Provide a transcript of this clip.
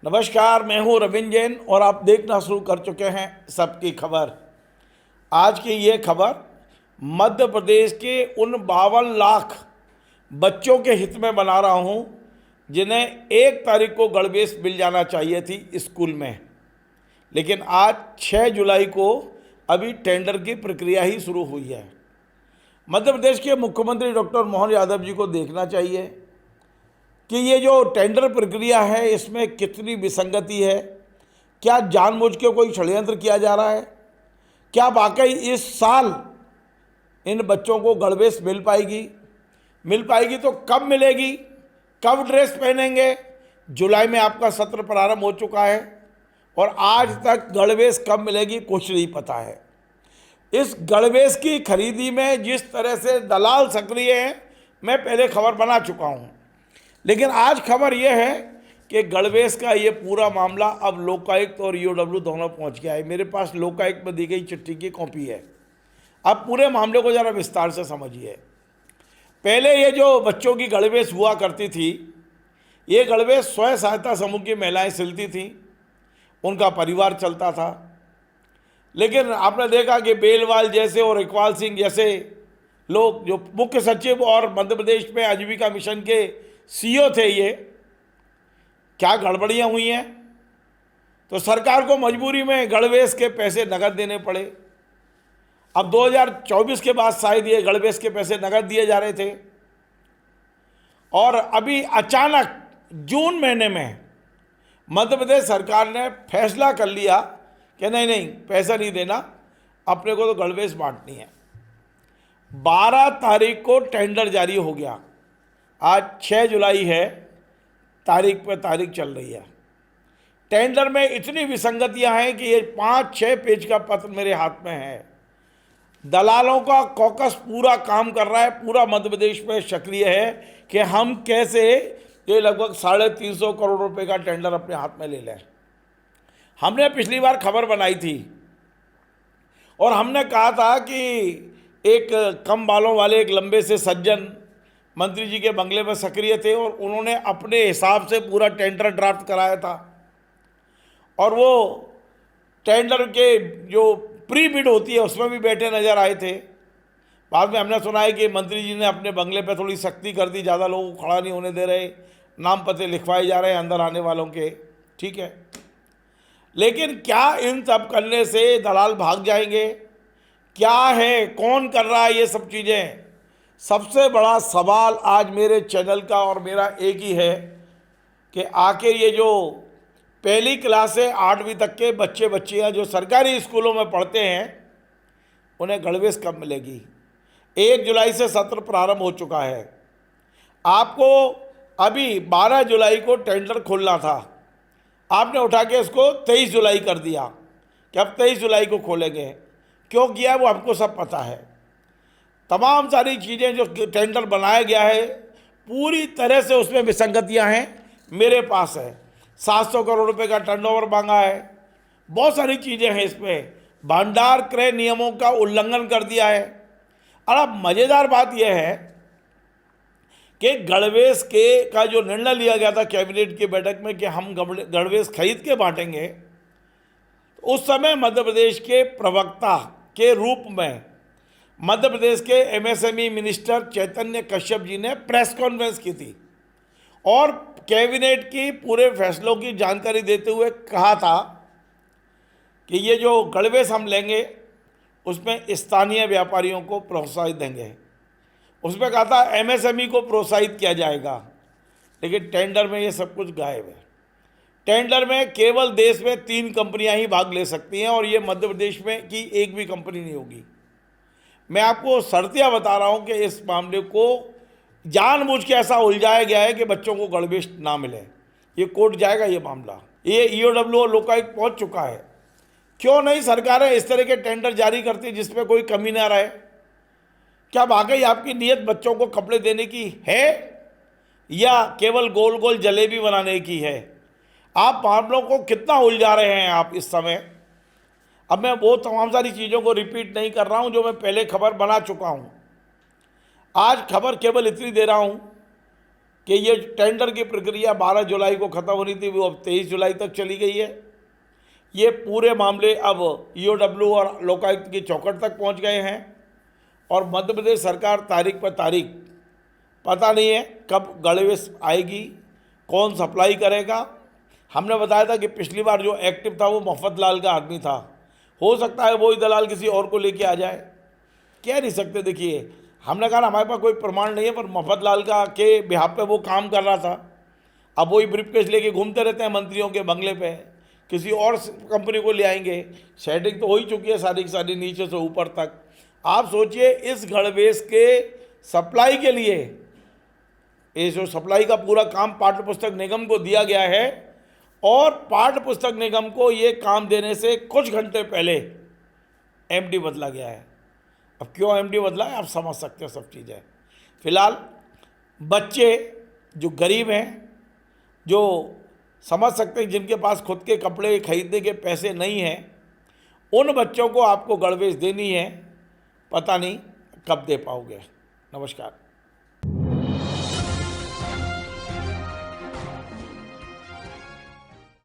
नमस्कार, मैं हूं रविंद्र जैन और आप देखना शुरू कर चुके हैं सबकी खबर। आज की ये खबर मध्य प्रदेश के उन 52 लाख बच्चों के हित में बना रहा हूं जिन्हें 1 तारीख को गणवेश मिल जाना चाहिए थी स्कूल में, लेकिन आज 6 जुलाई को अभी टेंडर की प्रक्रिया ही शुरू हुई है। मध्य प्रदेश के मुख्यमंत्री डॉक्टर मोहन यादव जी को देखना चाहिए कि ये जो टेंडर प्रक्रिया है इसमें कितनी विसंगति है। क्या जानबूझ के कोई षड्यंत्र किया जा रहा है? क्या वाकई इस साल इन बच्चों को गणवेश मिल पाएगी तो कब मिलेगी, कब ड्रेस पहनेंगे? जुलाई में आपका सत्र प्रारंभ हो चुका है और आज तक गणवेश कब मिलेगी कुछ नहीं पता है। इस गणवेश की खरीदी में जिस तरह से दलाल सक्रिय हैं, मैं पहले खबर बना चुका हूं, लेकिन आज खबर यह है कि गणवेश का ये पूरा मामला अब लोकायुक्त और ईओडब्ल्यू दोनों पहुंच गया है। मेरे पास लोकायुक्त में दी गई चिट्ठी की कॉपी है। अब पूरे मामले को ज़रा विस्तार से समझिए। पहले ये जो बच्चों की गणवेश हुआ करती थी, ये गणवेश स्वयं सहायता समूह की महिलाएं सिलती थीं, उनका परिवार चलता था। लेकिन आपने देखा कि बेलवाल जैसे और इकबाल सिंह जैसे लोग जो मुख्य सचिव और मध्य प्रदेश में आजीविका मिशन के सीईओ थे, ये क्या गड़बड़ियां हुई हैं, तो सरकार को मजबूरी में गणवेश के पैसे नकद देने पड़े। अब 2024 के बाद शायद ये गणवेश के पैसे नकद दिए जा रहे थे और अभी अचानक जून महीने में मध्य प्रदेश सरकार ने फैसला कर लिया कि नहीं पैसा नहीं देना, अपने को तो गणवेश बांटनी है। 12 तारीख को टेंडर जारी हो गया। आज 6 जुलाई है, तारीख पर तारीख चल रही है। टेंडर में इतनी विसंगतियां हैं कि ये 5-6 पेज का पत्र मेरे हाथ में है। दलालों का कॉकस पूरा काम कर रहा है, पूरा मध्य प्रदेश में सक्रिय है कि हम कैसे ये लगभग 350 करोड़ रुपए का टेंडर अपने हाथ में ले लें। हमने पिछली बार खबर बनाई थी और हमने कहा था कि एक कम बालों वाले एक लंबे से सज्जन मंत्री जी के बंगले में सक्रिय थे और उन्होंने अपने हिसाब से पूरा टेंडर ड्राफ्ट कराया था और वो टेंडर के जो प्री बिड होती है उसमें भी बैठे नजर आए थे। बाद में हमने सुना है कि मंत्री जी ने अपने बंगले पे थोड़ी सख्ती कर दी, ज़्यादा लोगों को खड़ा नहीं होने दे रहे, नाम पते लिखवाए जा रहे हैं अंदर आने वालों के। ठीक है, लेकिन क्या इन सब करने से दलाल भाग जाएंगे? क्या है, कौन कर रहा है ये सब चीज़ें? सबसे बड़ा सवाल आज मेरे चैनल का और मेरा एक ही है कि आखिर ये जो पहली क्लास से 8वीं तक के बच्चे बच्चियां जो सरकारी स्कूलों में पढ़ते हैं, उन्हें गणवेश कब मिलेगी? 1 जुलाई से सत्र प्रारंभ हो चुका है। आपको अभी 12 जुलाई को टेंडर खोलना था, आपने उठा के इसको 23 जुलाई कर दिया कि अब 23 जुलाई को खोलेंगे। क्यों किया वो आपको सब पता है। तमाम सारी चीज़ें जो टेंडर बनाया गया है पूरी तरह से उसमें विसंगतियां हैं, मेरे पास है। 700 करोड़ रुपए का टर्नओवर मांगा है, बहुत सारी चीज़ें हैं इसमें। भंडार क्रय नियमों का उल्लंघन कर दिया है। और अब मज़ेदार बात यह है कि गणवेश के का जो निर्णय लिया गया था कैबिनेट की बैठक में कि हम गणवेश खरीद के बांटेंगे, तो उस समय मध्य प्रदेश के प्रवक्ता के रूप में मध्य प्रदेश के एमएसएमई मिनिस्टर चैतन्य कश्यप जी ने प्रेस कॉन्फ्रेंस की थी और कैबिनेट की पूरे फैसलों की जानकारी देते हुए कहा था कि ये जो गणवेश हम लेंगे उसमें स्थानीय व्यापारियों को प्रोत्साहित देंगे। उसमें कहा था एमएसएमई को प्रोत्साहित किया जाएगा, लेकिन टेंडर में ये सब कुछ गायब है। टेंडर में केवल देश में 3 कंपनियां ही भाग ले सकती हैं और ये मध्य प्रदेश में की एक भी कंपनी नहीं होगी। मैं आपको शर्तियाँ बता रहा हूँ कि इस मामले को जानबूझ के ऐसा उलझाया गया है कि बच्चों को गणवेश ना मिले। ये कोर्ट जाएगा ये मामला, ये ईओडब्ल्यू और लोकायुक्त पहुँच चुका है। क्यों नहीं सरकारें इस तरह के टेंडर जारी करती जिसमें कोई कमी ना रहे? क्या वाकई आपकी नीयत बच्चों को कपड़े देने की है या केवल गोल गोल जलेबी बनाने की है? आप मामलों को कितना उलझा रहे हैं आप इस समय। अब मैं वो तमाम सारी चीज़ों को रिपीट नहीं कर रहा हूं जो मैं पहले खबर बना चुका हूं। आज खबर केवल इतनी दे रहा हूं कि ये टेंडर की प्रक्रिया 12 जुलाई को ख़त्म होनी थी, वो अब 23 जुलाई तक चली गई है। ये पूरे मामले अब ईओडब्ल्यू और लोकायुक्त की चौखट तक पहुंच गए हैं और मध्य प्रदेश सरकार तारीख पर तारीख, पता नहीं है कब गणवेश आएगी, कौन सप्लाई करेगा। हमने बताया था कि पिछली बार जो एक्टिव था वो मफत लाल का आदमी था, हो सकता है वही दलाल किसी और को लेके आ जाए, कह नहीं सकते। देखिए, हमने कहा हमारे पास कोई प्रमाण नहीं है, पर मफत लाल का के बिहाफ पे वो काम कर रहा था। अब वही ब्रीफकेस लेके घूमते रहते हैं मंत्रियों के बंगले पे, किसी और कंपनी को ले आएंगे। सेटिंग तो हो ही चुकी है सारी की सारी, नीचे से ऊपर तक। आप सोचिए, इस गणवेश के सप्लाई के लिए ये जो सप्लाई का पूरा काम पाठ्य पुस्तक निगम को दिया गया है, और पाठ्य पुस्तक निगम को ये काम देने से कुछ घंटे पहले एमडी बदला गया है। अब क्यों एमडी बदला है आप समझ सकते हो सब चीज़ें। फिलहाल बच्चे जो गरीब हैं, जो समझ सकते हैं, जिनके पास खुद के कपड़े खरीदने के पैसे नहीं हैं, उन बच्चों को आपको गणवेश देनी है, पता नहीं कब दे पाओगे। नमस्कार।